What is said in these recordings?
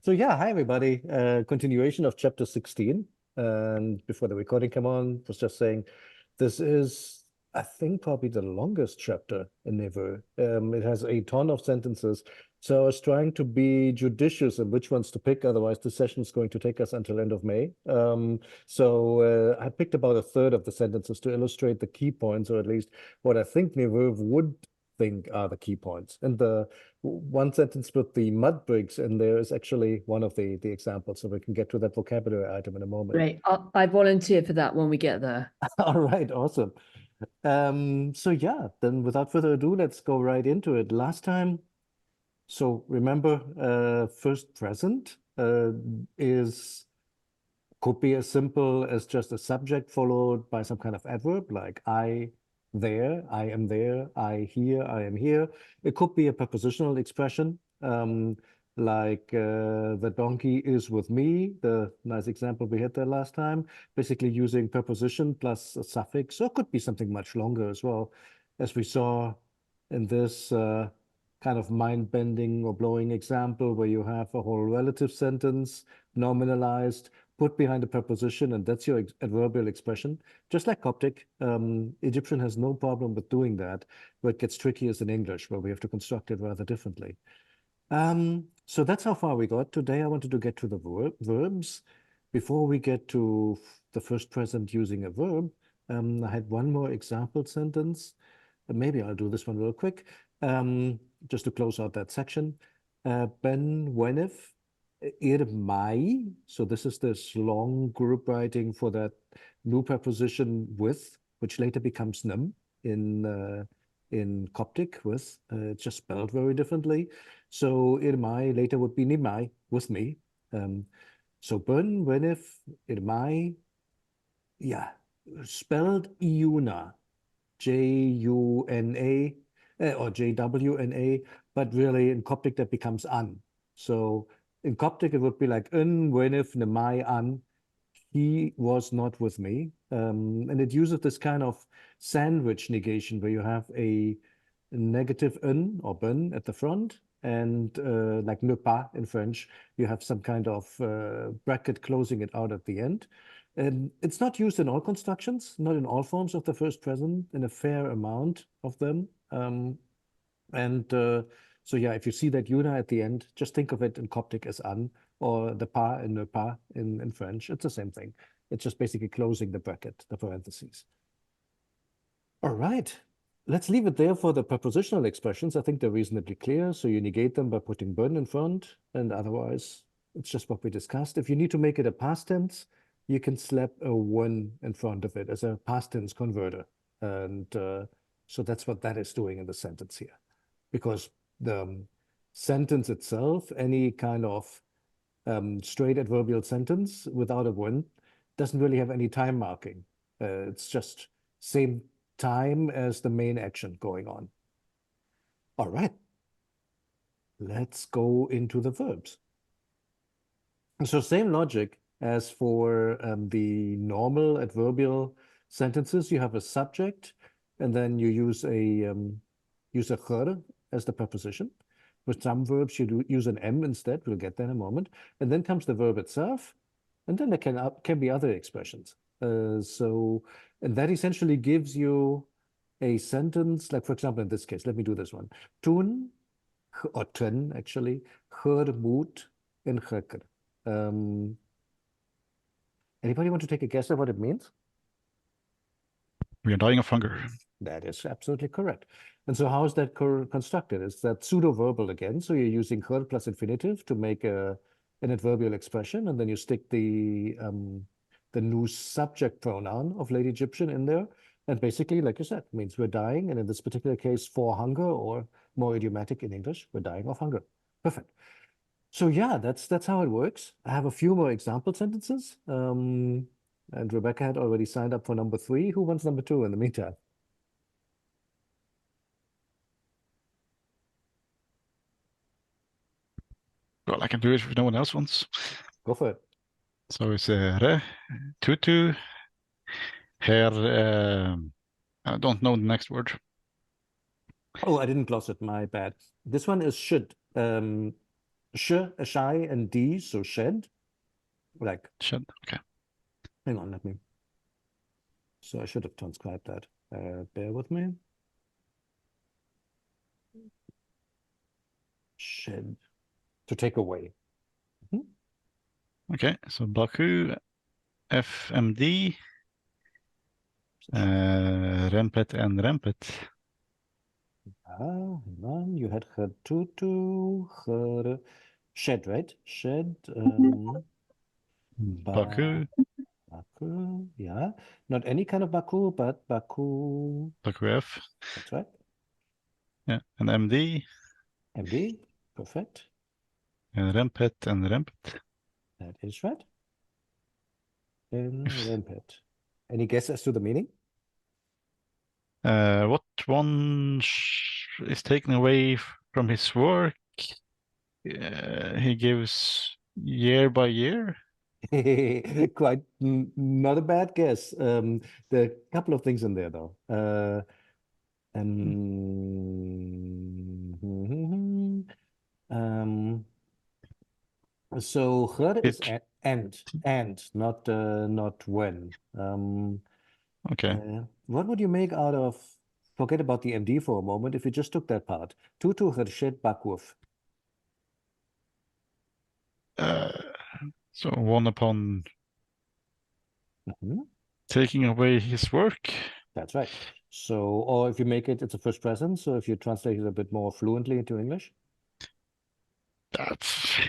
So yeah, hi everybody. Continuation of chapter 16. And before the recording came on, was just saying this is, I think, probably the longest chapter in Never. It has a ton of sentences. So I was trying to be judicious in which ones to pick, otherwise the session is going to take us until end of May. So I picked about a third of the sentences to illustrate the key points, or at least what I think Never would think are the key points. And the one sentence with the mud bricks in there is actually one of the examples, so we can get to that vocabulary item in a moment. Great. I volunteer for that when we get there. All right, awesome. So yeah, then without further ado, let's go right into it. Last time, so remember, first present could be as simple as just a subject followed by some kind of adverb, like I there, I am there, I here, I am here. It could be a prepositional expression, like the donkey is with me, the nice example we had there last time, basically using preposition plus a suffix, or it could be something much longer as well, as we saw in this kind of mind-bending or blowing example where you have a whole relative sentence nominalized, put behind a preposition, and that's your adverbial expression. Just like Coptic, Egyptian has no problem with doing that, but it gets tricky is in English, where we have to construct it rather differently. So that's how far we got. Today I wanted to get to the verbs. Before we get to the first present using a verb, I had one more example sentence. Maybe I'll do this one real quick, just to close out that section. Ben Wenef Irmai. So this is this long group writing for that new preposition with, which later becomes nim in Coptic with. It's just spelled very differently. So Irmai later would be nimai, with me. So Ben Wenef Irmai, yeah, spelled Iuna, Juna, or Jwana, but really in Coptic that becomes an. So in Coptic it would be like un wenif nemai an. He was not with me. And it uses this kind of sandwich negation where you have a negative un or bun at the front, and like ne pas in French, you have some kind of bracket closing it out at the end. And it's not used in all constructions, not in all forms of the first present, in a fair amount of them. So yeah, if you see that una at the end, just think of it in Coptic as an, or the pas and ne pas in French. It's the same thing. It's just basically closing the bracket, the parentheses. All right, let's leave it there for the prepositional expressions. I think they're reasonably clear. So you negate them by putting burn in front, and otherwise it's just what we discussed. If you need to make it a past tense, you can slap a one in front of it as a past tense converter. And so that's what that is doing in the sentence here. Because the sentence itself, any kind of straight adverbial sentence without a one, doesn't really have any time marking. It's just same time as the main action going on. All right, let's go into the verbs. So same logic as for the normal adverbial sentences. You have a subject, and then you use a kher as the preposition. With some verbs, you use an M instead. We'll get there in a moment. And then comes the verb itself, and then there can be other expressions. And that essentially gives you a sentence, like for example, in this case, let me do this one. Tun, or tun actually, kher moet in gekker. Anybody want to take a guess at what it means? We are dying of hunger. That is absolutely correct. And so how is that constructed? It's that pseudo-verbal again. So you're using her plus infinitive to make an adverbial expression, and then you stick the new subject pronoun of Lady Egyptian in there. And basically, like you said, means we're dying. And in this particular case, for hunger, or more idiomatic in English, we're dying of hunger. Perfect. So yeah, that's how it works. I have a few more example sentences. And Rebecca had already signed up for number 3. Who wants number 2 in the meantime? Well, I can do it if no one else wants. Go for it. So it's re, tutu, her, I don't know the next word. Oh, I didn't gloss it, my bad. This one is should. shy, and D, so shed. Like, Shed. Okay. hang on, let me. So I should have transcribed that. Bear with me. Shed, to take away. Okay. So Baku, FMD, Rempet and Rempet. Ah, hang on, you had tutu, shed, right? Shed, Baku, Baku, yeah. Not any kind of Baku, but Baku. Baku F. That's right. Yeah. And MD, MD, perfect. Rempet and Rempet. That is right. In Rampet. Any guess as to the meaning? What one is taken away from his work? He gives year by year. Quite not a bad guess. There are a couple of things in there though. Um, so her is and not when. Okay. What would you make out of, forget about the MD for a moment, if you just took that part. Tutu Hershed Bakuf. So one upon Mhm. taking away his work. That's right. So, or if you make it, it's a first present. So if you translate it a bit more fluently into English. That's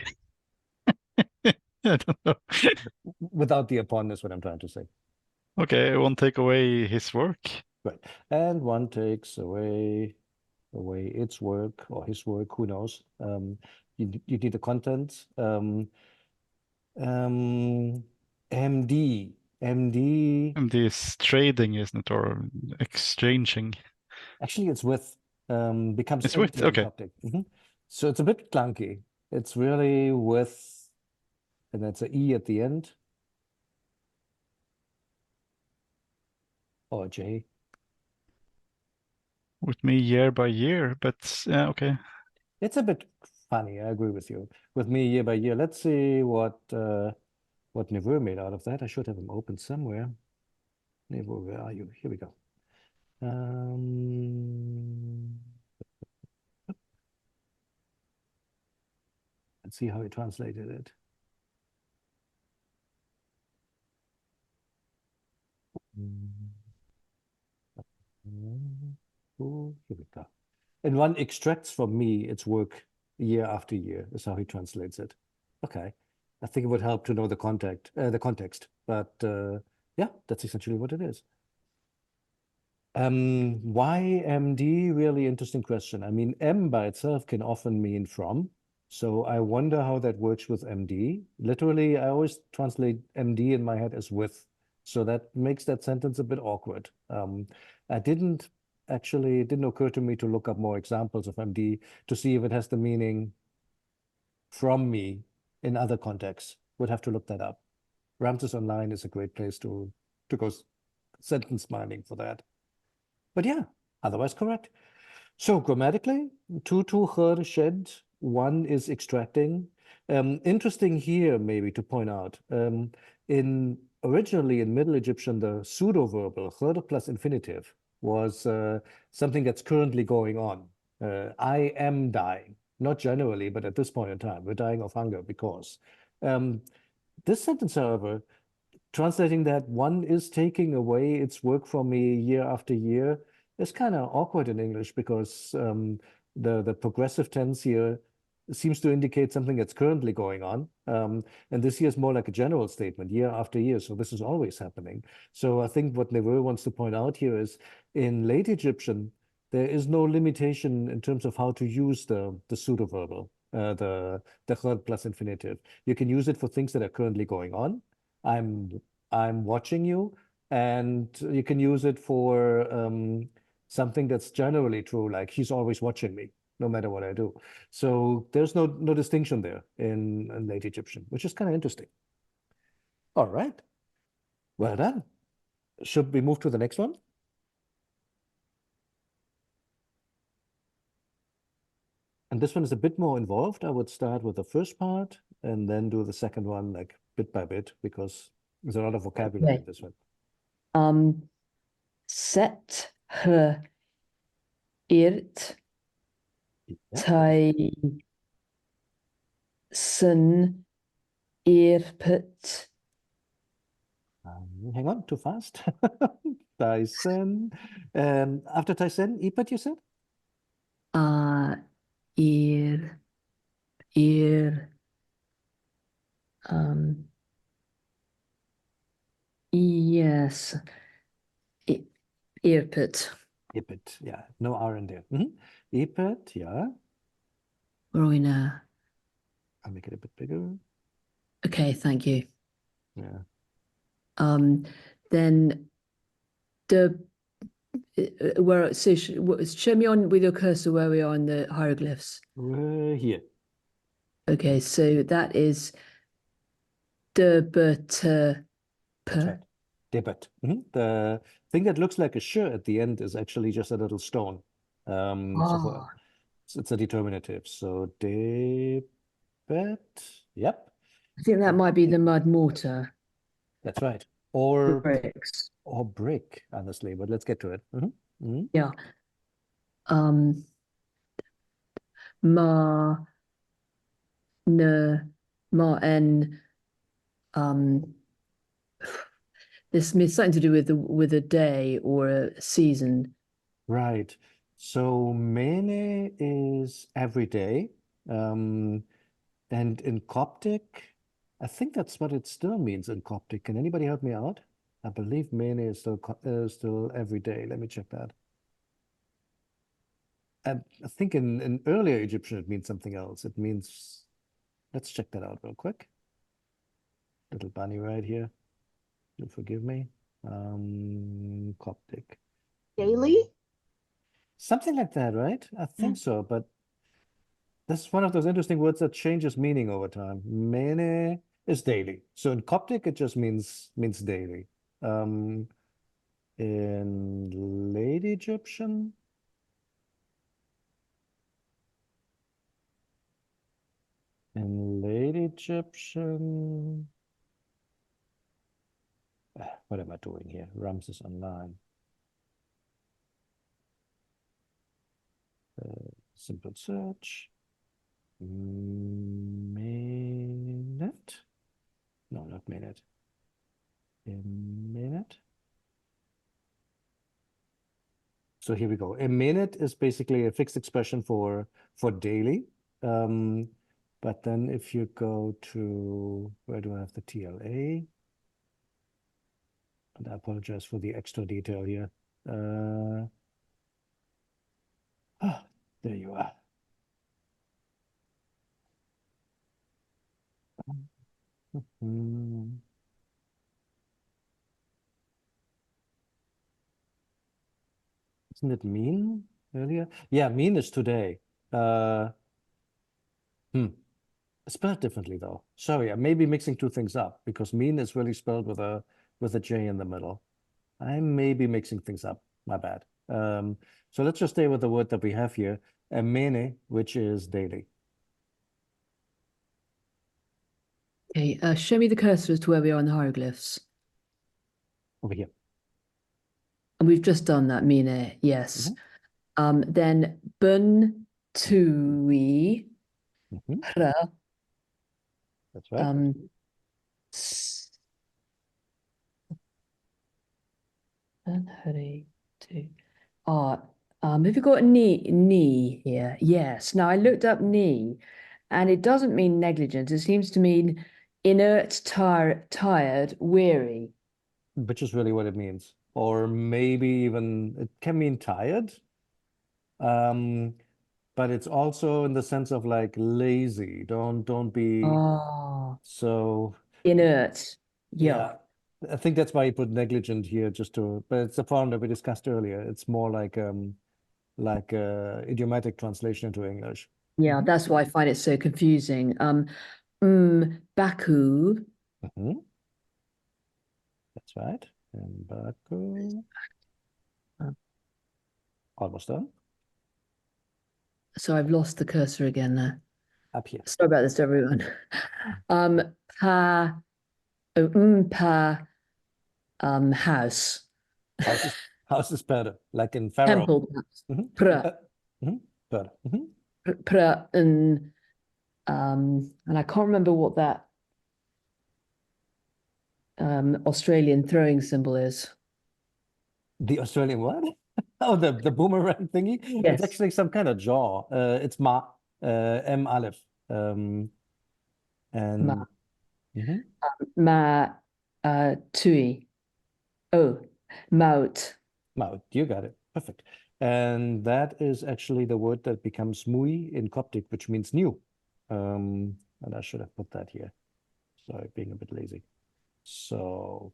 I don't know. Without the upon is what I'm trying to say. Okay, one take away his work. Right. And one takes away its work or his work, who knows. You need the content. MD. And this trading, isn't it, or exchanging? Actually, it's with, becomes It's with, implement okay. object. So it's a bit clunky. It's really with, and that's a E at the end. Or J. With me year by year, but okay. It's a bit funny, I agree with you. With me year by year. Let's see what Neveu made out of that. I should have him open somewhere. Neveu, where are you? Here we go. Let's see how he translated it. Oh, here we go. And one extracts from me its work year after year, is how he translates it. Okay. I think it would help to know the context. But yeah, that's essentially what it is. Why MD? Really interesting question. I mean, M by itself can often mean from. So I wonder how that works with MD. Literally, I always translate MD in my head as with. So that makes that sentence a bit awkward. It didn't occur to me to look up more examples of MD to see if it has the meaning from me in other contexts. Would have to look that up. Ramesses Online is a great place to go sentence mining for that. But yeah, otherwise correct. So grammatically, tutu her shed, one is extracting. Interesting here maybe to point out, originally in Middle Egyptian, the pseudo-verbal her plus infinitive was something that's currently going on. I am dying, not generally, but at this point in time, we're dying of hunger because. This sentence, however, translating that one is taking away its work from me year after year is kind of awkward in English because the progressive tense here seems to indicate something that's currently going on. And this here is more like a general statement, year after year. So this is always happening. So I think what Neveu wants to point out here is in late Egyptian, there is no limitation in terms of how to use the pseudo-verbal, the chod plus infinitive. You can use it for things that are currently going on. I'm watching you, and you can use it for something that's generally true, like he's always watching me, no matter what I do. So there's no distinction there in late Egyptian, which is kind of interesting. All right, well done. Should we move to the next one? And this one is a bit more involved. I would start with the first part and then do the second one like bit by bit because there's a lot of vocabulary in Okay. this one. Set her irt Yeah. tai sun irput Hang on, too fast. Tyson. After Tyson, Ipet, you said? ir ir um yes I- irput. Ipet, yeah. No R in there. Ipet, yeah. Where are we now? I'll make it a bit bigger. Okay, thank you. Yeah. Then the where so show me on with your cursor where we are in the hieroglyphs. We're here. Okay, so that is the That's right. Debet. The thing that looks like a sh at the end is actually just a little stone. So it's a determinative. So debet. Yep. I think that might be the mud mortar That's right. Or bricks. brick, honestly, but let's get to it. Yeah. Ma n ma n this means something to do with a day or a season. Right. So mene is every day. And in Coptic, I think that's what it still means in Coptic. Can anybody help me out? I believe mene is still every day. Let me check that. And I think in earlier Egyptian it means something else. It means, let's check that out real quick. Little bunny right here. You forgive me. Coptic. Daily? Something like that, right? I think so, but that's one of those interesting words that changes meaning over time. Mene is daily. So in Coptic, it just means daily. In late Egyptian, what am I doing here? Ramesses online. Simple search. Minute. No, not minute. A minute. So here we go. A minute is basically a fixed expression for daily. But then if you go to, where do I have the TLA? And I apologize for the extra detail here. There you are. Hmm. Isn't it mean earlier? Yeah, mean is today. Spelled differently though. Sorry, I may be mixing two things up because mean is really spelled with a J in the middle. I may be mixing things up. My bad. So let's just stay with the word that we have here, mene, which is daily. Okay, show me the cursor as to where we are in the hieroglyphs. Over here. And we've just done that, mine, yes. Then bun tui hra That's right. Bun hurry to have you got knee here? Yes. Now I looked up knee and it doesn't mean negligent. It seems to mean inert, tired, weary. Which is really what it means. Or maybe even it can mean tired. But it's also in the sense of like lazy. Don't be so Inert. yeah. I think that's why you put negligent here just to, but it's the problem that we discussed earlier. It's more like idiomatic translation into English. Yeah, that's why I find it so confusing. Baku. That's right. And Baku. Almost done. So I've lost the cursor again there. Up here. Sorry about this, everyone. Pa, pa, house. House is better, like in Pharaoh. Temple, perhaps. Mhm. Pra, Better. pra, and I can't remember what that Australian throwing symbol is. The Australian what? Oh, the boomerang thingy? Yes. It's actually some kind of jaw. It's ma, M Aleph. And Ma. mhm. Ma, tui. Oh, maut. Maut, you got it. Perfect. And that is actually the word that becomes mui in Coptic, which means new. And I should have put that here. Sorry, being a bit lazy. So,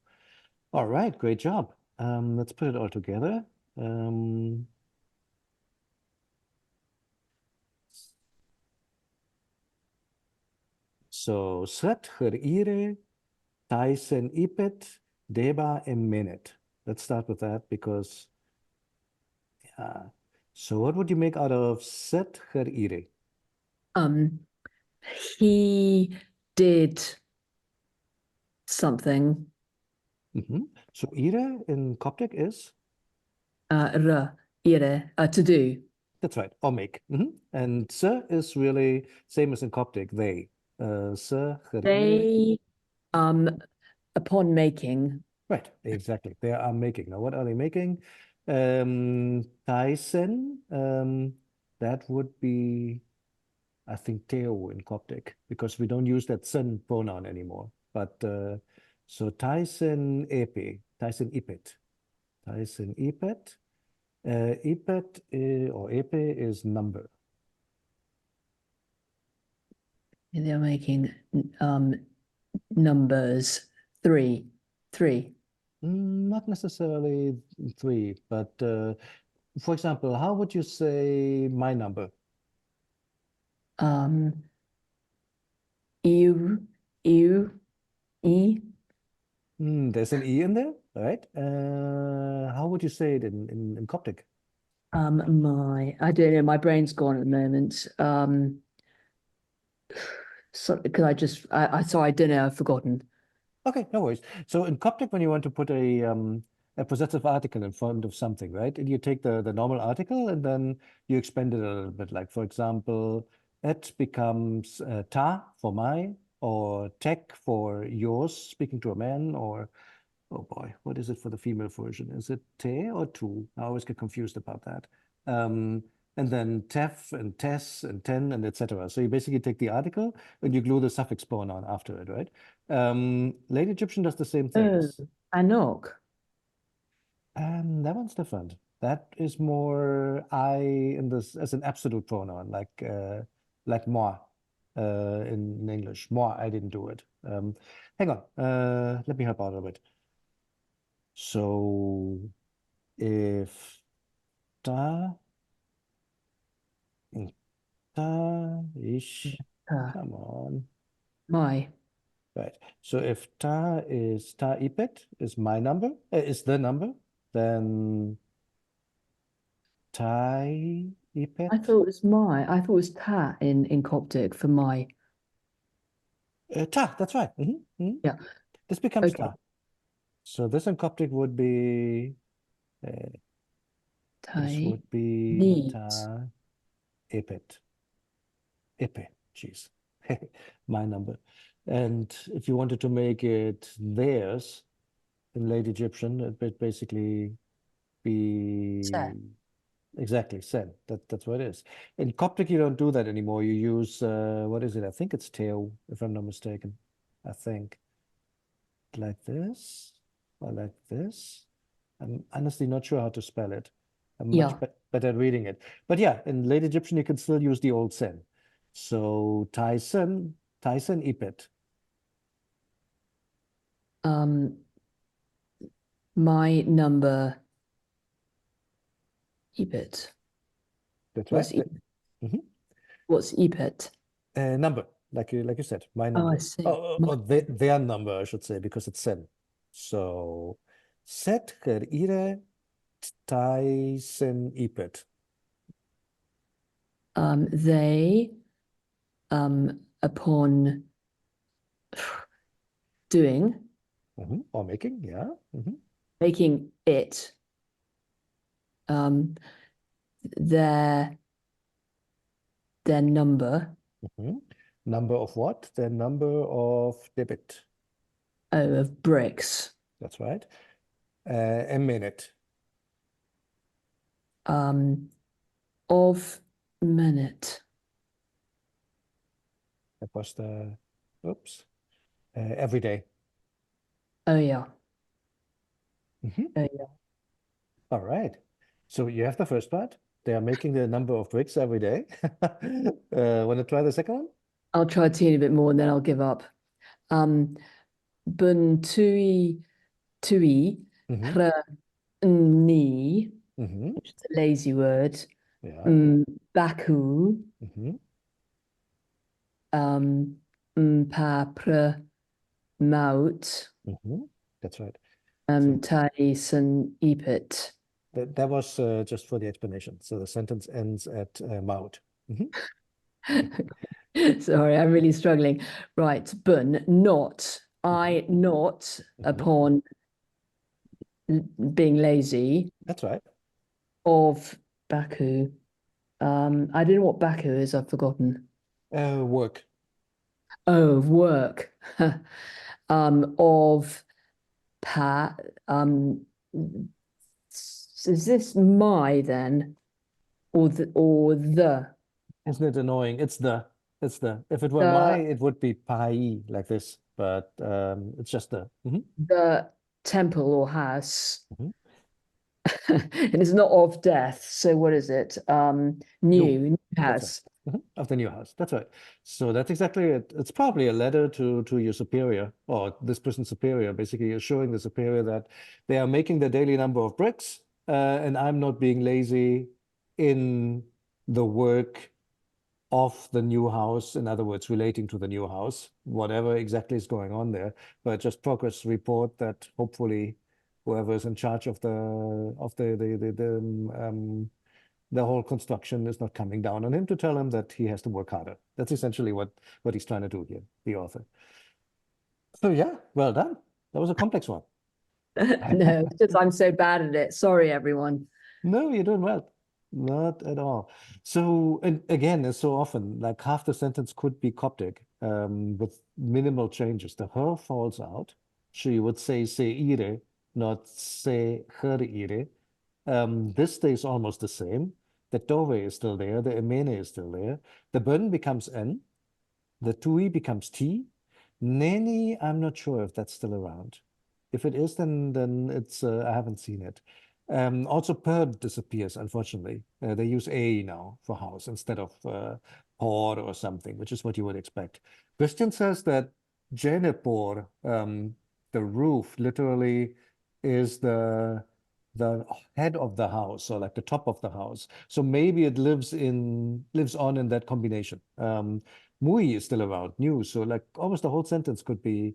all right, great job. Let's put it all together. So, sret ire taisen ipet deba emenet. Let's start with that because, yeah. So what would you make out of set ire? He did something. So ire in Coptic is? Ire, to do. That's right, or make. And se is really same as in Coptic, they. Se ire. They, upon making. Right, exactly. They are making. Now, what are they making? Tyson, that would be, I think, Teo in Coptic, because we don't use that son pronoun anymore. But so Tyson epe, Tyson ipet, Tyson ipet. Ipet or epe is number. They're making numbers three. Not necessarily three, but for example, how would you say my number? You, e. There's an E in there, right? How would you say it in Coptic? I don't know, my brain's gone at the moment. So because I don't know, I've forgotten. Okay, no worries. So in Coptic, when you want to put a possessive article in front of something, right? And you take the normal article and then you expand it a little bit. Like, for example, et becomes ta for my, or tek for yours, speaking to a man, or oh boy, what is it for the female version? Is it te or tu? I always get confused about that. And then tef and tes and ten and etc. So you basically take the article and you glue the suffix pronoun after it, right? Late Egyptian does the same Oh, things. anok. That one's different. That is more I in this as an absolute pronoun, like moi in English. Moi, I didn't do it. Hang on, let me help out a bit. So if da, ish, come on. My. Right. So if ta is ta ipet is my number, is the number, then tai ipet. I thought it was my. I thought it was ta in Coptic for my. Ta, that's right. Yeah. This becomes Okay. ta. So this in Coptic would be this Tai would be needs. ta ipet. Ipe, jeez. My number. And if you wanted to make it theirs in late Egyptian, it would basically be Set. exactly sen. That's what it is. In Coptic, you don't do that anymore. You use what is it? I think it's teo, if I'm not mistaken. I think like this or like this. I'm honestly not sure how to spell it. I'm much Yeah. better at reading it. But yeah, in late Egyptian, you can still use the old sen. So Tyson ipet. My number. Ebit. That's What's right. Mhm. what's Ebit? Number, like you said, my Oh, I number. see. Or their number, I should say, because it's sen. So set ire Tyson ipet. They upon doing, Or making, yeah. making it their number Number of what? The number of debit. of bricks That's right. A minute. of minute. That was the, oops. Every day. Oh yeah. Mhm. Oh yeah. All right. So you have the first part. They are making the number of bricks every day. Want to try the second one? I'll try a teeny bit more and then I'll give up. Bun tui Mm-hmm. pra ni, Mm-hmm. which is a lazy word. Yeah. Baku Mm-hmm. pa pra maut Mm-hmm. That's right. So tai san ipit. that was just for the explanation. So the sentence ends at mouth. Sorry, I'm really struggling. Right, bun, not. I not Mhm. upon being lazy That's right. of Baku. I don't know what Baku is, I've forgotten. Work. Oh, of work. Of pa is this my then? Or the Isn't it annoying? It's the. If it were my, the it would be pai like this, but it's just the. the temple or house. Mhm. And it's not of death. So what is it? New That's right. house. Of the new house. That's right. So that's exactly it. It's probably a letter to your superior or this person's superior, basically assuring the superior that they are making the daily number of bricks, and I'm not being lazy in the work of the new house. In other words, relating to the new house, whatever exactly is going on there. But just progress report that hopefully whoever is in charge of the whole construction is not coming down on him to tell him that he has to work harder. That's essentially what he's trying to do here, the author. So yeah, well done. That was a complex one. No, it's just I'm so bad at it. Sorry, everyone. No, you're doing well. Not at all. So, and again, as so often, like half the sentence could be Coptic, with minimal changes. The her falls out. She would say se ire, not se her ire. This stays almost the same. The dove is still there. The emene is still there. The bun becomes n. The tui becomes t. Neni, I'm not sure if that's still around. If it is, then it's I haven't seen it. Also, per disappears, unfortunately. They use a now for house instead of por or something, which is what you would expect. Christian says that Jenepor, the roof, literally is the head of the house or like the top of the house. So maybe it lives on in that combination. Mui is still around, new. So like almost the whole sentence could be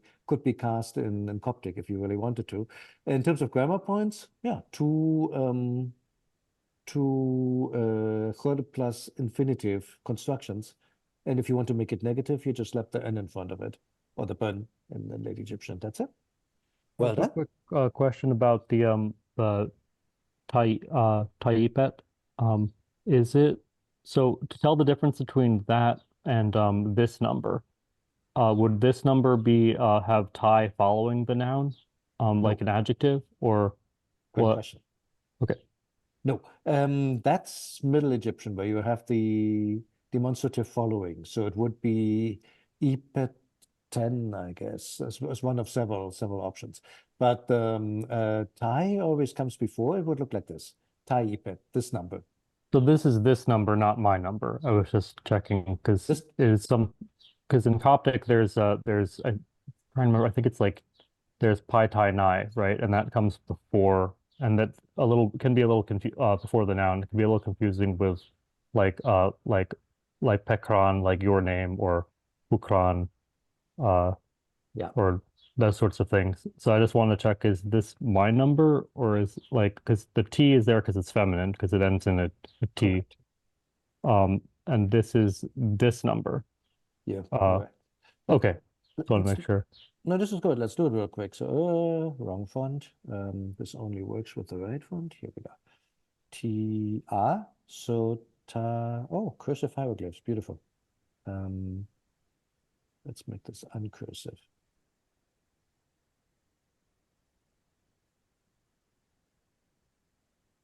cast in Coptic if you really wanted to. In terms of grammar points, yeah, two Chord plus infinitive constructions. And if you want to make it negative, you just slap the n in front of it or the bun in late Egyptian. That's it. Well Also, a done. quick question about the Taipet. Um, is it so to tell the difference between that and this number? Would this number be have Tai following the noun, like No, an adjective, or great what? question. Okay. No, that's Middle Egyptian where you have the demonstrative following. So it would be ipet 10, I guess, as one of several options. But Thai always comes before. It would look like this. Thai ipet, this number. So this is this number, not my number. I was just checking because This, because in Coptic there's I trying to remember, I think it's like there's Pi Tai Nai, right? And that comes before, and that a little can be a little before the noun. It can be a little confusing with like uh like like Pekran, like your name, or Ukran, uh yeah. or those sorts of things. So I just want to check, is this my number, or is like, because the T is there because it's feminine, because it ends in a T. Correct. and this is this number. Yeah, Uh, correct. Okay, just want to Let's make sure. No, this is good. Let's do it real quick. So, wrong font. This only works with the right font. Here we go. TR. So, oh, cursive hieroglyphs. Beautiful. Let's make this uncursive.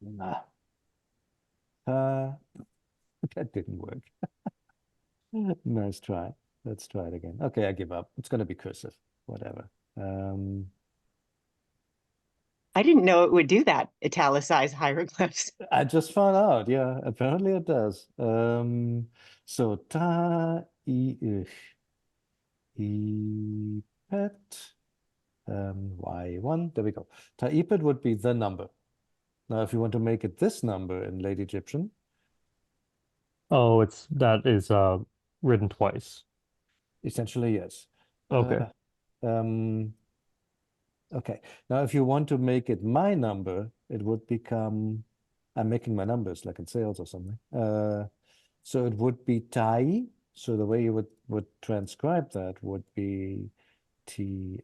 Nah. That didn't work. Nice try. Let's try it again. Okay, I give up. It's gonna be cursive. Whatever. I didn't know it would do that, italicized hieroglyphs. I just found out. Yeah, apparently it does. So ipet y1. There we go. Taipet would be the number. Now, if you want to make it this number in Late Egyptian, Oh, that is written twice. essentially yes. Okay. Okay. Now, if you want to make it my number, it would become. I'm making my numbers like in sales or something. So it would be tai. So the way you would transcribe that would be ti,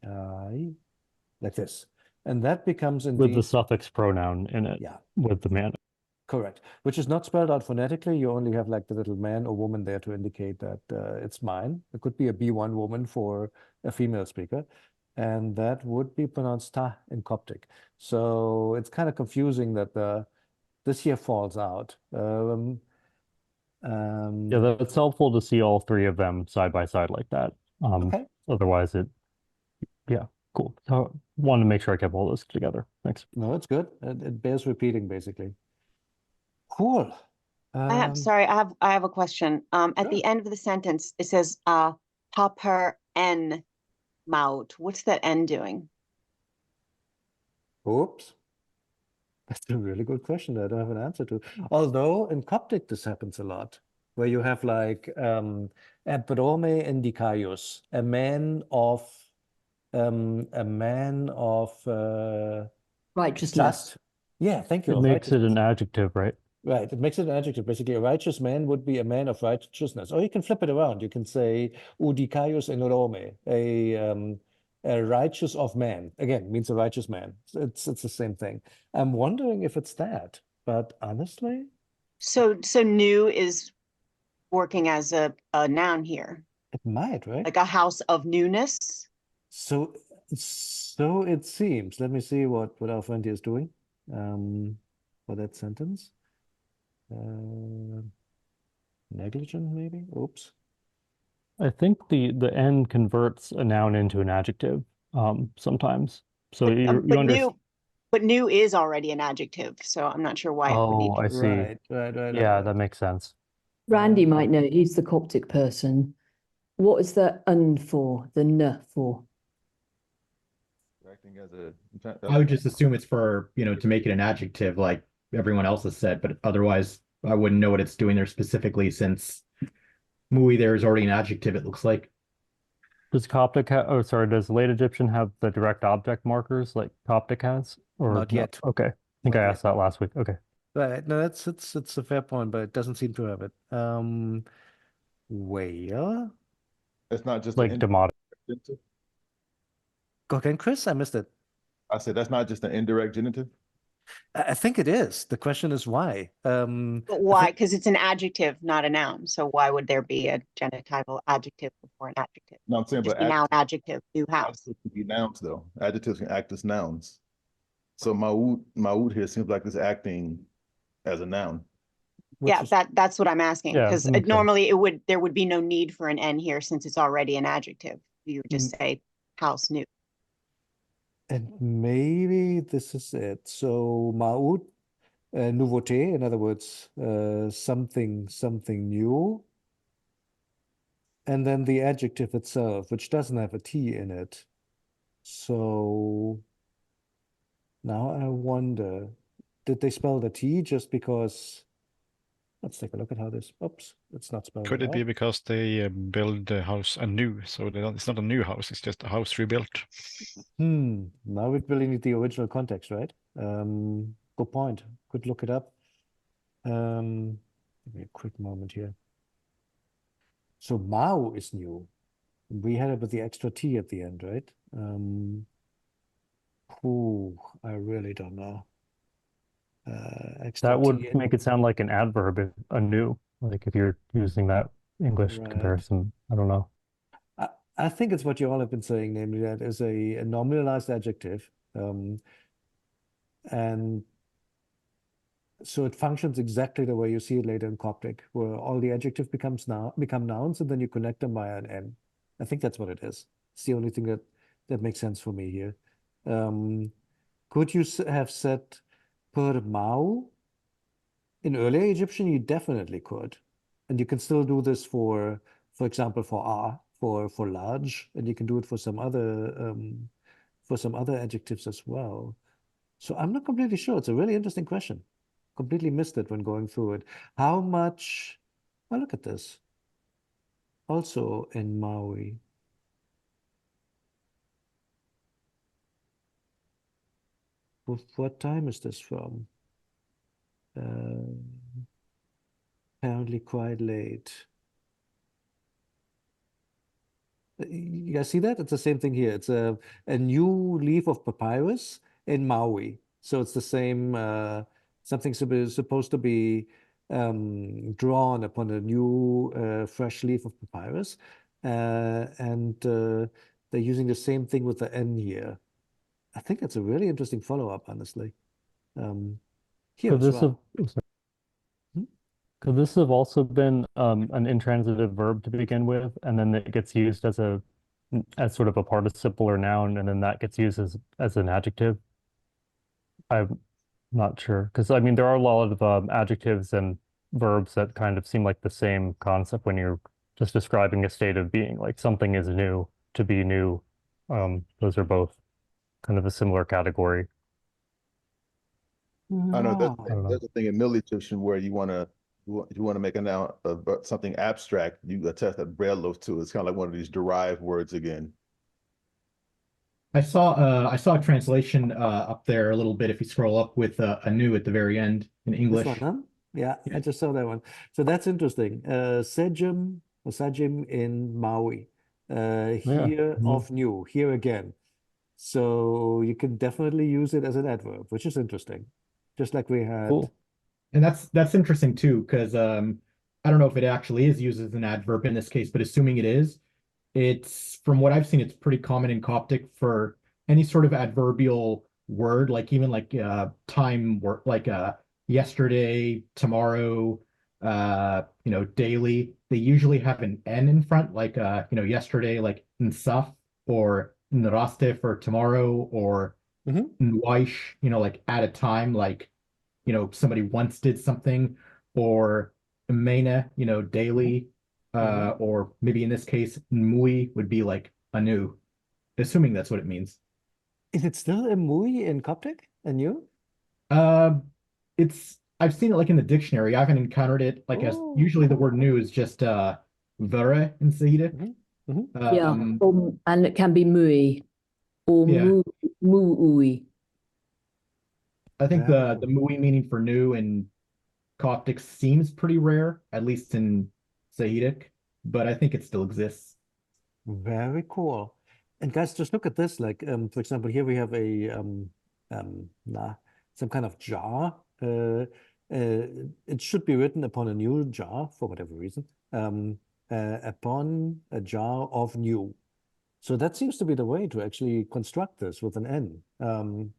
like this, and that becomes With the indeed suffix pronoun in it, yeah, with the man. correct. Which is not spelled out phonetically. You only have like the little man or woman there to indicate that it's mine. It could be a B1 woman for a female speaker, and that would be pronounced ta in Coptic. So it's kind of confusing that this here falls out. Yeah, that's helpful to see all three of them side by side like that. Okay. Otherwise yeah, cool. So wanted to make sure I kept all this together. Thanks. No, it's good. It bears repeating, basically. Cool. Sorry, I have a question. At Sure. the end of the sentence, it says Hopper N Maut. What's that N doing? Oops. That's a really good question that I don't have an answer to. Although in Coptic this happens a lot, where you have like Ebrome Indicaius, a man of Righteousness. just. Yeah, thank you. It of makes it an righteousness. adjective, right? Right, it makes it an adjective. Basically, a righteous man would be a man of righteousness. Or you can flip it around. You can say Udicaius in Rome, a righteous of man. Again, means a righteous man. It's the same thing. I'm wondering if it's that, but honestly, So new is working as a noun here, it might, right? like a house of newness. So it seems. Let me see what our friend here is doing for that sentence. Negligent, maybe? Oops. I think the N converts a noun into an adjective sometimes. So you understand. But new is already an adjective, so I'm not sure why it would need Oh, I see. Right. Yeah, that makes sense. Randy might know. He's the Coptic person. What is the "un" for? The "n" for? Acting as a, I would just assume it's for, to make it an adjective like everyone else has said, but otherwise I wouldn't know what it's doing there specifically since Mui there is already an adjective, it looks like. Does Coptic does Late Egyptian have the direct object markers like Coptic has? Or Not no? yet. Okay. I think Not I yet. asked that last week. Okay. Right. No, it's a fair point, but it doesn't seem to have it. Well, that's not just Like an demotic. genitive. go again, Chris. I missed it. I said that's not just an indirect genitive. I think it is. The question is why. But why? Because it's an adjective, not a noun. So why would there be a genitival adjective before an adjective? No, I'm saying, Just but be noun adjective, new house. adjectives can be nouns though. Adjectives can act as nouns. So Maud here seems like it's acting as a noun. Yeah, that's what I'm asking. Yeah, Because that makes sense. normally there would be no need for an N here since it's already an adjective. You would just say house new. And maybe this is it. So Maud, nouveauté, in other words, something new. And then the adjective itself, which doesn't have a T in it. So now I wonder, did they spell the T just because? Let's take a look at how this. Oops, it's not spelled Could at it be all. because they build the house anew? So it's not a new house, it's just a house rebuilt. Now we really need the original context, right? Good point. Could look it up. Give me a quick moment here. So Mao is new. We had it with the extra T at the end, right? I really don't know. Extra That would T make it sound like an adverb, anew, like if you're using that English Right. comparison. I don't know. I think it's what you all have been saying, namely that is a nominalized adjective. And so it functions exactly the way you see it later in Coptic, where all the adjectives become nouns, and then you connect them by an N. I think that's what it is. It's the only thing that makes sense for me here. Could you have said per mau? In earlier Egyptian, you definitely could. And you can still do this for example, for a, for large, and you can do it for some other adjectives as well. So I'm not completely sure. It's a really interesting question. Completely missed it when going through it. How much? Oh, look at this. Also in Maui. What time is this from? Apparently quite late. You guys see that? It's the same thing here. It's a new leaf of papyrus in Maui. So it's the same, something supposed to be drawn upon a new fresh leaf of papyrus. And they're using the same thing with the N here. I think that's a really interesting follow-up, honestly. Here Could as this have, well. oh, sorry. Hmm? Could this have also been an intransitive verb to begin with, and then it gets used as sort of a participle or noun, and then that gets used as an adjective? I'm not sure, because I mean there are a lot of adjectives and verbs that kind of seem like the same concept when you're just describing a state of being, like something is new, to be new. Those are both kind of a similar category. I know No. I don't know. there's a thing in Middle Egyptian where you want to make a noun of something abstract, you attach a bread loaf to it. It's kind of like one of these derived words again. I saw a translation up there a little bit if you scroll up with anew at the very end in This English. one, huh? Yeah, I just saw that one. So that's interesting. Sejim or Sajim in Maui. Here Mhm. of new, here again. So you can definitely use it as an adverb, which is interesting. Just like we had. Cool. And that's interesting too, because I don't know if it actually is used as an adverb in this case, but assuming it is, it's from what I've seen, it's pretty common in Coptic for any sort of adverbial word, like even like time work, like yesterday, tomorrow, daily. They usually have an N in front, like yesterday, like nsaf or nraste for tomorrow, or Mhm. nwaish, like at a time, like somebody once did something, or mena, daily, or maybe in this case, mui would be like anew, assuming that's what it means. Is it still a mui in Coptic? And you? Uh, I've seen it like in the dictionary. I haven't encountered it like as Oh. usually the word new is just vere in Sahidic. Mhm. Mhm. Yeah, Um, and it can be mui or yeah, muui. I think Very the cool. mui meaning for new in Coptic seems pretty rare, at least in Sahidic, but I think it still exists. Very cool. And guys, just look at this. Like, for example, here we have some kind of jar. It should be written upon a new jar for whatever reason. Upon a jar of new. So that seems to be the way to actually construct this with an N.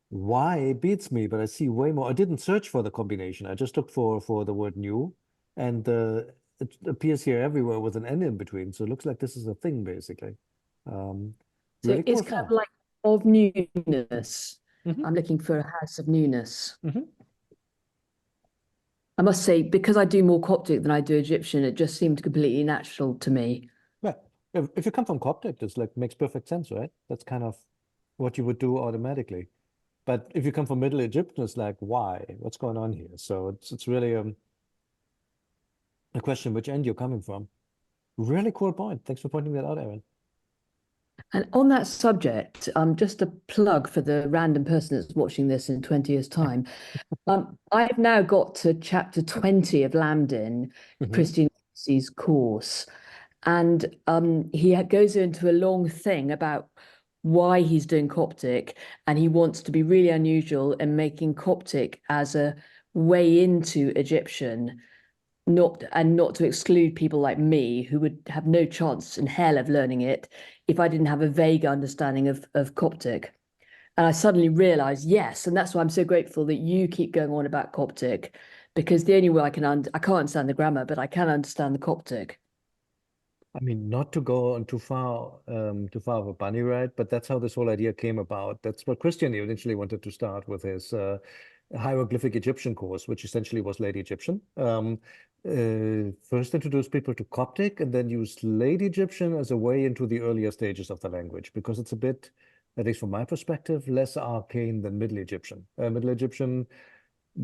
Why beats me, but I see way more. I didn't search for the combination. I just looked for the word new, and it appears here everywhere with an N in between. So it looks like this is a thing, basically. So Really it's cool kind of stuff. like of newness. Mhm. I'm looking for a house of newness. Mhm. I must say, because I do more Coptic than I do Egyptian, it just seemed completely natural to me. Yeah. If you come from Coptic, this like makes perfect sense, right? That's kind of what you would do automatically. But if you come from Middle Egyptian, it's like, why? What's going on here? So it's really a question which end you're coming from. Really cool point. Thanks for pointing that out, Aaron. And on that subject, just a plug for the random person that's watching this in 20 years' time. I've now got to chapter 20 of Lamdin, Mhm. Christian Ramesses course, and he goes into a long thing about why he's doing Coptic, and he wants to be really unusual and making Coptic as a way into Egyptian, not to exclude people like me who would have no chance in hell of learning it if I didn't have a vague understanding of Coptic. And I suddenly realized, yes, and that's why I'm so grateful that you keep going on about Coptic, because the only way I can't understand the grammar, but I can understand the Coptic. I mean, not to go on too far of a bunny ride, but that's how this whole idea came about. That's what Christian initially wanted to start with his hieroglyphic Egyptian course, which essentially was late Egyptian. First introduce people to Coptic and then use late Egyptian as a way into the earlier stages of the language, because it's a bit, at least from my perspective, less arcane than Middle Egyptian. Middle Egyptian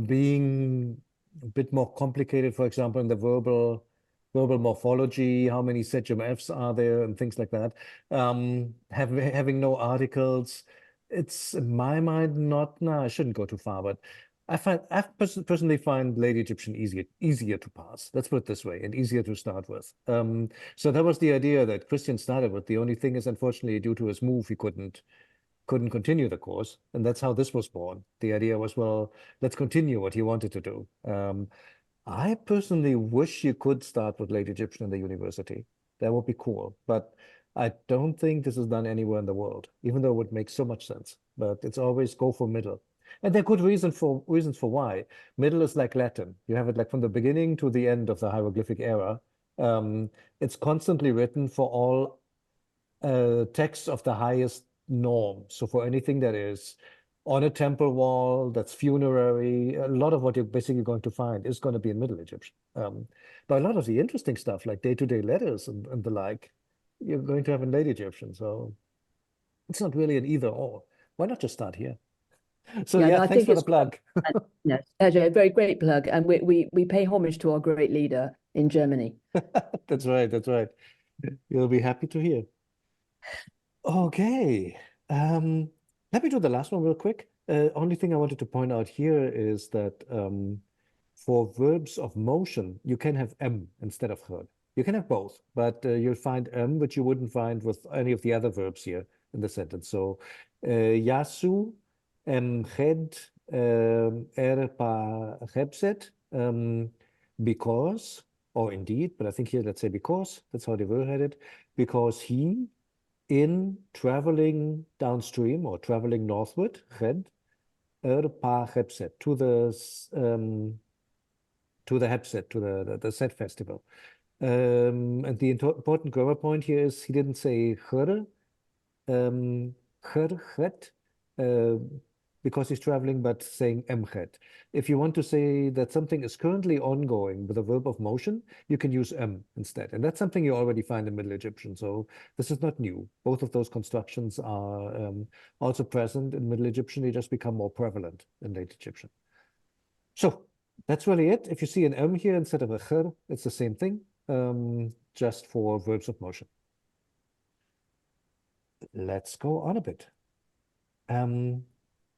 being a bit more complicated, for example, in the verbal morphology, how many Sejm Fs are there and things like that. Having no articles, it's in my mind not, no, I shouldn't go too far, but personally find late Egyptian easier to pass. Let's put it this way, and easier to start with. So that was the idea that Christian started with. The only thing is, unfortunately, due to his move, he couldn't continue the course, and that's how this was born. The idea was, well, let's continue what he wanted to do. I personally wish you could start with late Egyptian in the university. That would be cool, but I don't think this is done anywhere in the world, even though it would make so much sense. But it's always go for middle. And there are good reasons for why. Middle is like Latin. You have it like from the beginning to the end of the hieroglyphic era. It's constantly written for all texts of the highest norm. So for anything that is on a temple wall, that's funerary, a lot of what you're basically going to find is going to be in Middle Egyptian. But a lot of the interesting stuff, like day-to-day letters and the like, you're going to have in late Egyptian. So it's not really an either or. Why not just start here? So Yeah, yeah, no, I thanks think for the it's plug. no, Sergio, a very great plug, and we pay homage to our great leader in Germany. That's right. That's right. You'll be happy to hear. Okay. Let me do the last one real quick. Only thing I wanted to point out here is that for verbs of motion, you can have M instead of her. You can have both, but you'll find M, which you wouldn't find with any of the other verbs here in the sentence. So, Yasu, ched, erpa chepset, because, or indeed, but I think here let's say because, that's how they were headed, because he, in traveling downstream or traveling northward, ched, pa chepset, to the Hepset, to the Set festival. And the important grammar point here is he didn't say ched, uh, because he's traveling, but saying emchet. If you want to say that something is currently ongoing with a verb of motion, you can use instead. And that's something you already find in Middle Egyptian. So this is not new. Both of those constructions are also present in Middle Egyptian. They just become more prevalent in Late Egyptian. So that's really it. If you see an here instead of a kher, it's the same thing, just for verbs of motion. Let's go on a bit.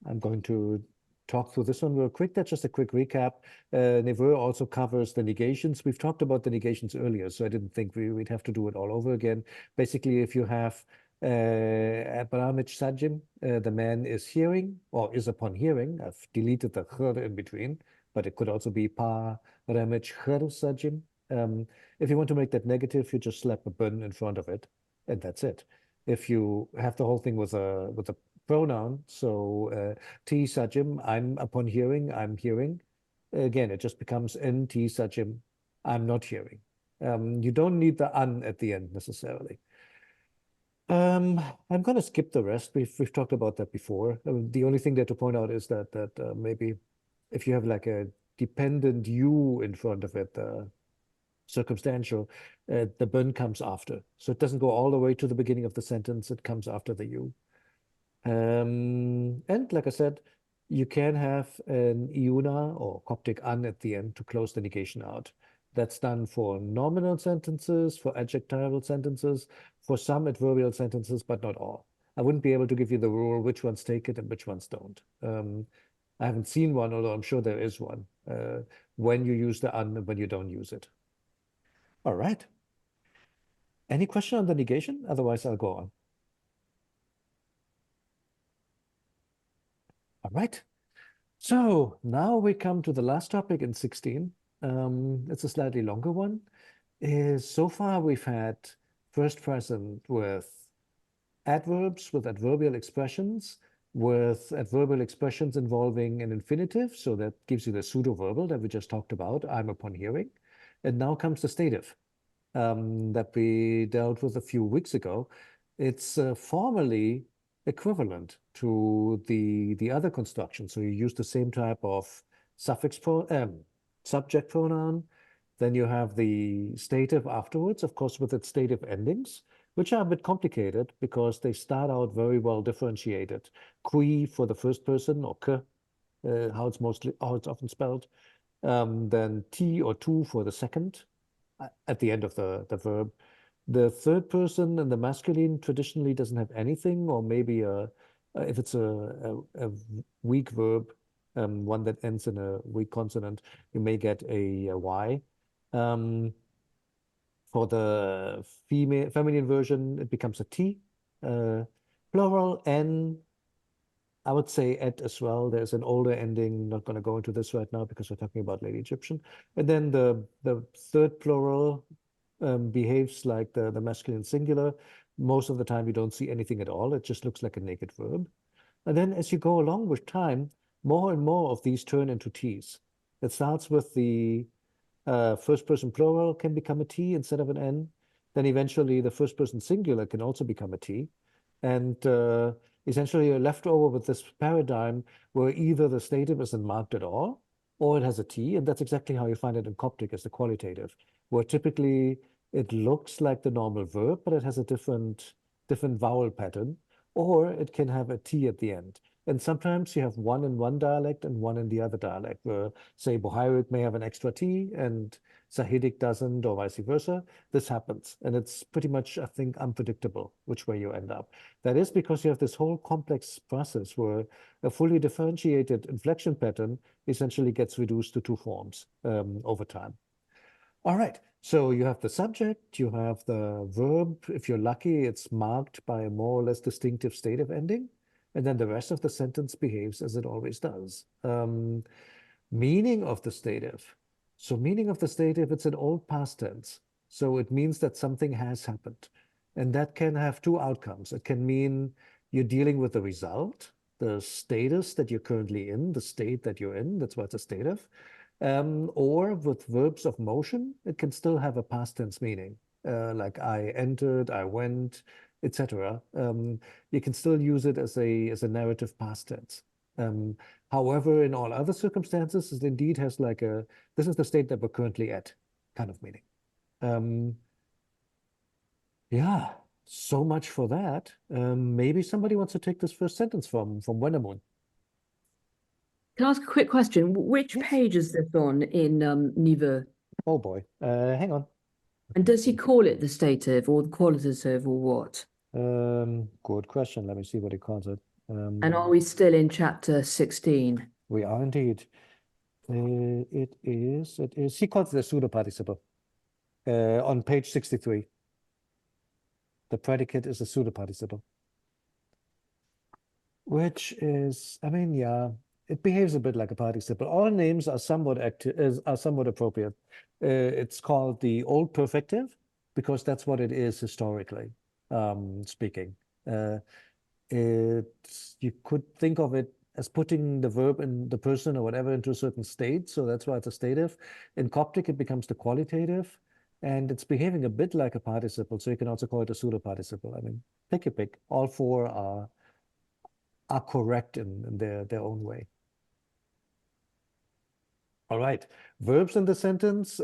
I'm going to talk through this one real quick. That's just a quick recap. Neveu also covers the negations. We've talked about the negations earlier, so I didn't think we'd have to do it all over again. Basically, if you have Abramich Sajim, the man is hearing or is upon hearing. I've deleted the khr in between, but it could also be pa ramich khr Sajim. If you want to make that negative, you just slap a bun in front of it, and that's it. If you have the whole thing with a pronoun, so T Sajim, I'm upon hearing, I'm hearing. Again, it just becomes N T Sajim, I'm not hearing. You don't need the an at the end necessarily. I'm going to skip the rest. We've talked about that before. The only thing there to point out is that maybe if you have like a dependent you in front of it, circumstantial, the bun comes after. So it doesn't go all the way to the beginning of the sentence. It comes after the you. And like I said, you can have an iuna or Coptic an at the end to close the negation out. That's done for nominal sentences, for adjectival sentences, for some adverbial sentences, but not all. I wouldn't be able to give you the rule which ones take it and which ones don't. I haven't seen one, although I'm sure there is one, when you use the an and when you don't use it. All right. Any question on the negation? Otherwise, I'll go on. All right. So now we come to the last topic in 16. It's a slightly longer one. So far we've had first present with adverbs, with adverbial expressions, with adverbial expressions involving an infinitive. So that gives you the pseudo-verbal that we just talked about, I'm upon hearing. And now comes the stative that we dealt with a few weeks ago. It's formally equivalent to the other construction. So you use the same type of subject pronoun. Then you have the stative afterwards, of course, with its stative endings, which are a bit complicated because they start out very well differentiated. Qui for the first person, or que, how it's often spelled. Then ti or tu for the second, at the end of the verb. The third person and the masculine traditionally doesn't have anything, or maybe if it's a weak verb, one that ends in a weak consonant, you may get a y. For the feminine version, it becomes a t. Plural, n. I would say et as well. There's an older ending. Not going to go into this right now because we're talking about Lady Egyptian. And then the third plural behaves like the masculine singular. Most of the time, you don't see anything at all. It just looks like a naked verb. And then as you go along with time, more and more of these turn into t's. It starts with the first person plural can become a t instead of an n. Then eventually the first person singular can also become a t. And essentially you're left over with this paradigm where either the stative isn't marked at all, or it has a t, and that's exactly how you find it in Coptic as the qualitative, where typically it looks like the normal verb, but it has a different vowel pattern, or it can have a t at the end. And sometimes you have one in one dialect and one in the other dialect, where, say, Bohairic may have an extra t and Sahidic doesn't, or vice versa. This happens, and it's pretty much, I think, unpredictable which way you end up. That is because you have this whole complex process where a fully differentiated inflection pattern essentially gets reduced to two forms over time. All right, so you have the subject, you have the verb. If you're lucky, it's marked by a more or less distinctive stative ending. And then the rest of the sentence behaves as it always does. Meaning of the stative. So meaning of the stative, it's an old past tense. So it means that something has happened. And that can have two outcomes. It can mean you're dealing with the result, the status that you're currently in, the state that you're in. That's why it's a stative. Or with verbs of motion, it can still have a past tense meaning, like I entered, I went, etc. You can still use it as a narrative past tense. However, in all other circumstances, it indeed has like this is the state that we're currently at kind of meaning. Yeah, so much for that. Maybe somebody wants to take this first sentence from Wendermoon. Can I ask a quick question? Which Yes. page is this on in Nive? Oh boy, hang on. And does he call it the stative or the qualitative or what? Good question. Let me see what he calls it. And are we still in chapter 16? We are indeed. It is. He calls it a pseudo participle on page 63. The predicate is a pseudo participle, which is, I mean, yeah, it behaves a bit like a participle. All names are somewhat appropriate. It's called the old perfective because that's what it is historically speaking. You could think of it as putting the verb in the person or whatever into a certain state, so that's why it's a stative. In Coptic, it becomes the qualitative, and it's behaving a bit like a participle, so you can also call it a pseudo participle. I mean, pick your pick. All four are correct in their own way. All right, verbs in the sentence: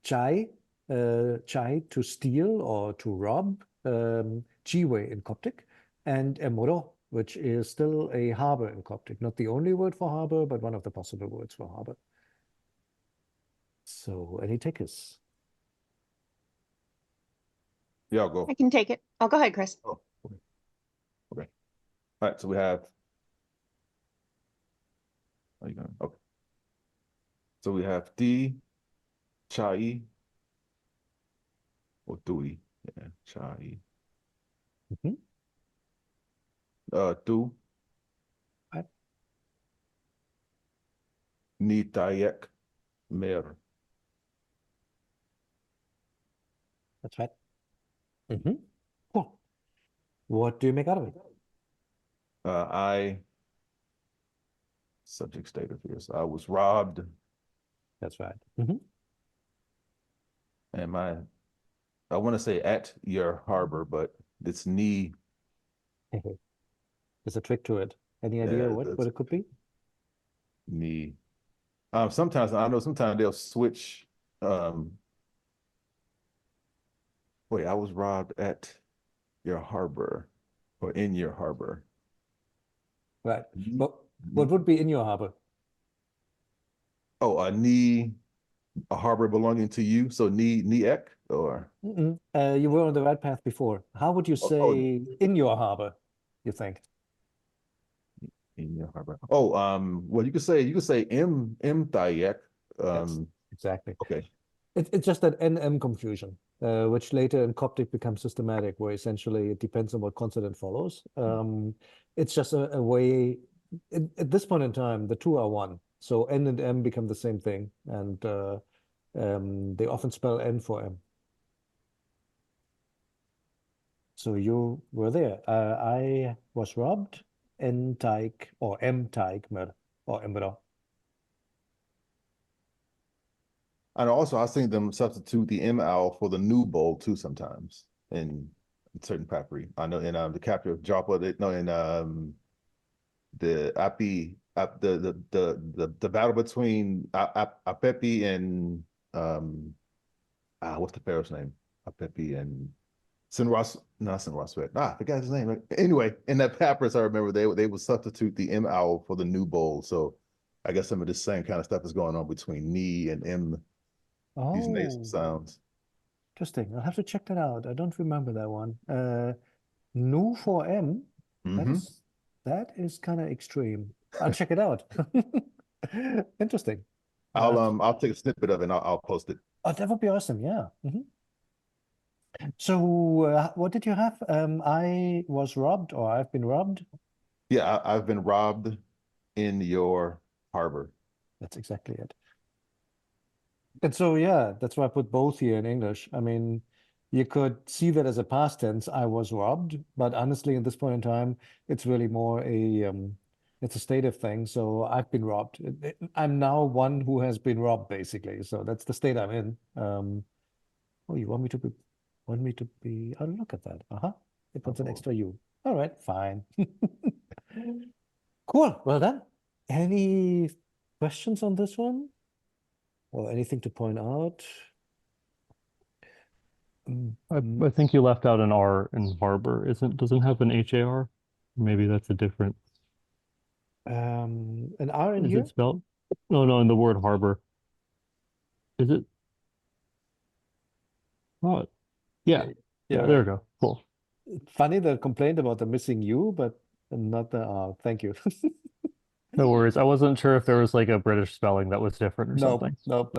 chai, to steal or to rob, jiwe in Coptic, and emoro, which is still a harbor in Coptic. Not the only word for harbor, but one of the possible words for harbor. So, any takers? Yeah, I'll go. I can take it. Oh, go ahead, Chris. Oh, okay. Okay. All right, so we have. Are you going? Okay. So we have D, chai, or Dewey. Yeah, Chai. Mhm. Du, Right. Ni Tayak Mer. That's right. Cool. What do you make out of it? I subject state of fears. I was robbed, That's right. and I want to say at your harbor, but it's Ni. There's a trick to it. Any idea Yeah, what it could be? Ni. Sometimes I know sometimes they'll switch. Um, Wait, I was robbed at your harbor or in your harbor. Right. Ni- But what would be in your harbor? Oh, a harbor belonging to you. So Ni Ek or You were on the right path before. How would you oh, say in your harbor, you think? in your harbor. Oh, well, you could say M Thayek. Yes, exactly. Okay. It's just that NM confusion, which later in Coptic becomes systematic, where essentially it depends on what consonant follows. It's just a way, at this point in time, the two are one. So N and M become the same thing, and they often spell N for M. So you were there. I was robbed, N teig, or M teig, or Embra. And also I've seen them substitute the M owl for the new bowl too sometimes in certain papyri. I know in the capture of Joppa, no, in the Api, the battle between Apepi and what's the pharaoh's name? Apepi and Sinras, not Sinras, I forgot his name. Anyway, in that papyrus, I remember they would substitute the M owl for the new bowl. So I guess some of the same kind of stuff is going on between ni and M, these nasal Oh, sounds. interesting. I'll have to check that out. I don't remember that one. Nu for M, Mm-hmm. that is kind of extreme. I'll check it out. Interesting. I'll take a snippet of it and I'll post it. Oh, that would be awesome. Yeah. So, what did you have? I was robbed, or I've been robbed. Yeah, I've been robbed in your harbor. That's exactly it. And so, yeah, that's why I put both here in English. I mean, you could see that as a past tense, I was robbed, but honestly, at this point in time, it's really more it's a stative thing. So I've been robbed. I'm now one who has been robbed, basically. So that's the state I'm in. Oh, you want me to be, oh, look at that. It puts an extra U. All right, fine. Cool. Well done. Any questions on this one? Or anything to point out? I think you left out an R in harbor. Doesn't have an HAR? Maybe that's a different. An R in Is here? it spelled? No, in the word harbor. Is it? Oh, yeah. Yeah, There we go. Cool. funny the complaint about the missing U, but not the R. Thank you. No worries. I wasn't sure if there was like a British spelling that was different or something. Nope.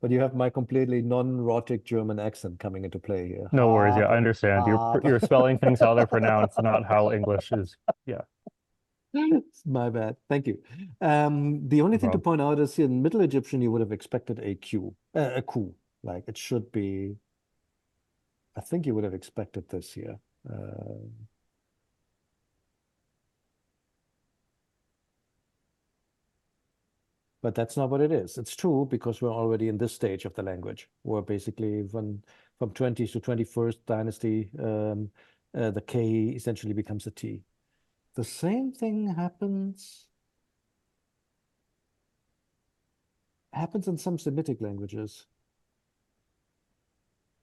But you have my completely non-rhotic German accent coming into play here. No worries. Yeah, I Harbor, understand. harbor. You're spelling things how they're pronounced, not how English is. Yeah. My bad. Thank you. The only No thing to problem. point out is in Middle Egyptian, you would have expected a Q. Like it should be, I think you would have expected this here. But that's not what it is. It's true because we're already in this stage of the language, where basically from 20th to 21st dynasty, the K essentially becomes a T. The same thing happens in some Semitic languages.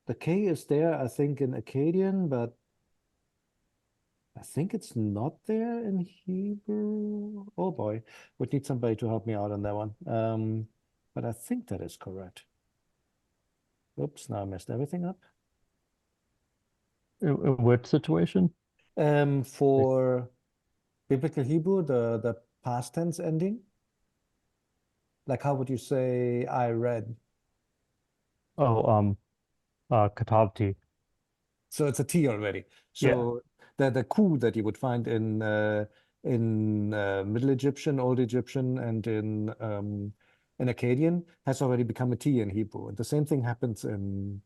The K is there, I think, in Akkadian, but I think it's not there in Hebrew. Oh boy, would need somebody to help me out on that one. But I think that is correct. Oops, now I messed everything up. In which situation? For biblical Hebrew, the past tense ending. Like how would you say I read? Oh, katabti. So it's a T already. Yeah. So the ku that you would find in Middle Egyptian, Old Egyptian, and in Akkadian has already become a T in Hebrew. And the same thing happens in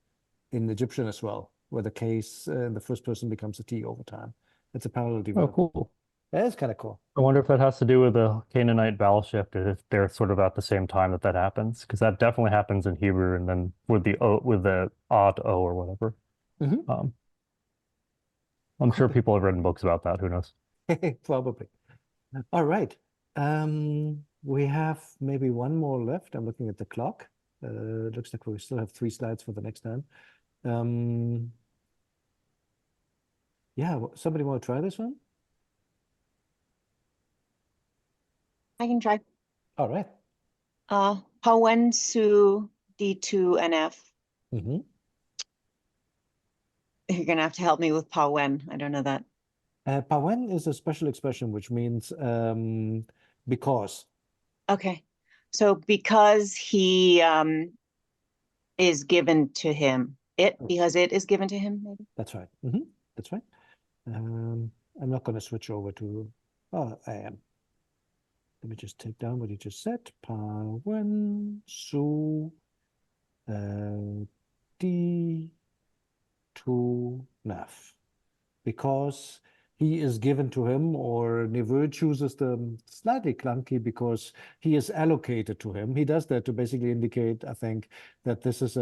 Egyptian as well, where the case in the first person becomes a T over time. It's a parallel Oh, development. cool. That is kind of cool. I wonder if that has to do with the Canaanite vowel shift, if they're sort of at the same time that happens, because that definitely happens in Hebrew, and then with the O, with the A to O or whatever. Mhm. I'm sure people have written books about that. Who knows? Probably. All right. We have maybe one more left. I'm looking at the clock. Looks like we still have 3 slides for the next time. Yeah, somebody want to try this one? I can try. All right. Pawen, Su, D2, and F. Mm-hmm. You're gonna have to help me with Pawen. I don't know that. Pawen is a special expression which means because. Okay. So because he is given to him. Because it is given to him, maybe? That's right. That's right. I'm not going to switch over to. Oh, I am. Let me just take down what you just said. Pawen su D to naf. Because he is given to him, or Neveu chooses the slightly clunky because he is allocated to him. He does that to basically indicate, I think, that this is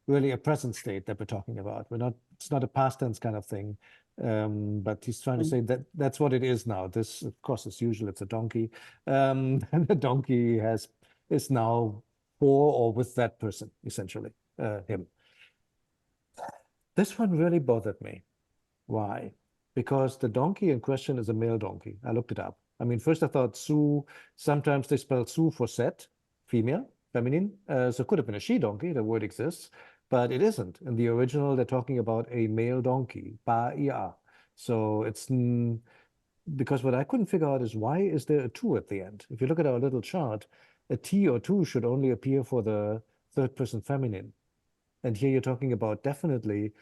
really a present state that we're talking about. It's not a past tense kind of thing. But he's trying to say that that's what it is now. This, of course, as usual, it's a donkey. And the donkey is now for or with that person, essentially, him. This one really bothered me. Why? Because the donkey in question is a male donkey. I looked it up. I mean, first I thought Su, sometimes they spell Su for set, female, feminine. So it could have been a she donkey, the word exists, but it isn't. In the original, they're talking about a male donkey, ba-ia. So it's because what I couldn't figure out is why is there a 2 at the end? If you look at our little chart, a T or 2 should only appear for the third person feminine. And here you're talking about definitely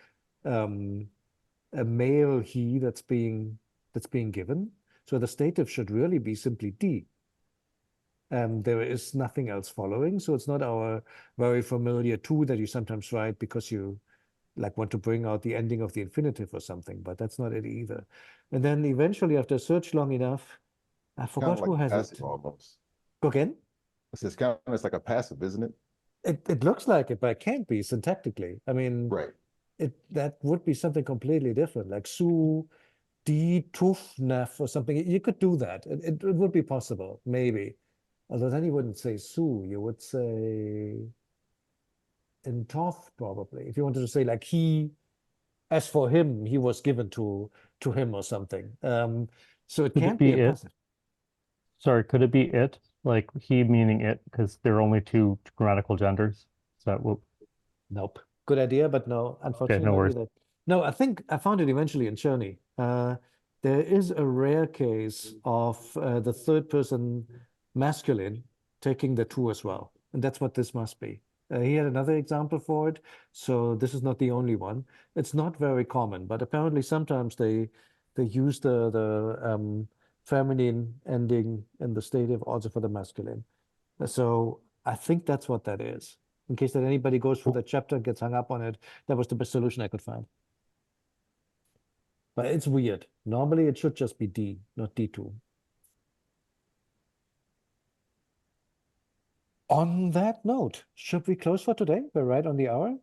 a male he that's being given. So the stative should really be simply D. There is nothing else following. So it's not our very familiar 2 that you sometimes write because you like want to bring out the ending of the infinitive or something, but that's not it either. And then eventually, after search long enough, I Kind forgot of like who has passive it. almost. Go again? It's kind of it's like a passive, isn't it? It looks like it, but it can't be syntactically. I mean, Right. that would be something completely different, like Su D Tufnef or something. You could do that. It would be possible, maybe. Although then you wouldn't say Su, you would say Intof probably. If you wanted to say like he, as for him, he was given to him or something. So it Could it can't be be a it? passive. Sorry, could it be it? Like he meaning it, because there are only 2 grammatical genders. Is that what? Nope. Good idea, but no, Okay, unfortunately no not worries. either. No, I think I found it eventually in Cherny. There is a rare case of the third person masculine taking the 2 as well. And that's what this must be. He had another example for it, so this is not the only one. It's not very common, but apparently sometimes they use the feminine ending in the stative also for the masculine. So I think that's what that is. In case that anybody goes through the chapter and gets hung up on it, that was the best solution I could find. But it's weird. Normally it should just be D, not D2. On that note, should we close for today? We're right on the hour.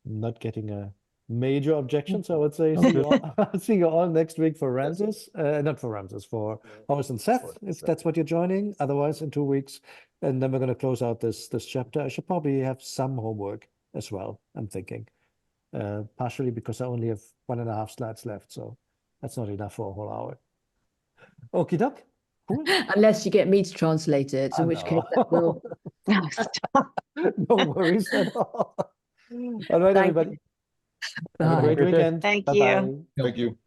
Not getting a major objection, so I would say see you all, see you all next week for Ramses. Not for Ramses, for Horace and Seth, if that's what you're joining. Otherwise, in 2 weeks, and then we're going to close out this chapter. I should probably have some homework as well, I'm thinking. Partially because I only have 1.5 slides left, so that's not enough for a whole hour. Okie doke. Cool. Unless you get me to translate it, in which case we'll. No, stop. No worries at all. All right, Thank everybody. you. Have a Bye. great Great day. weekend. Thank Bye-bye. you. Thank you.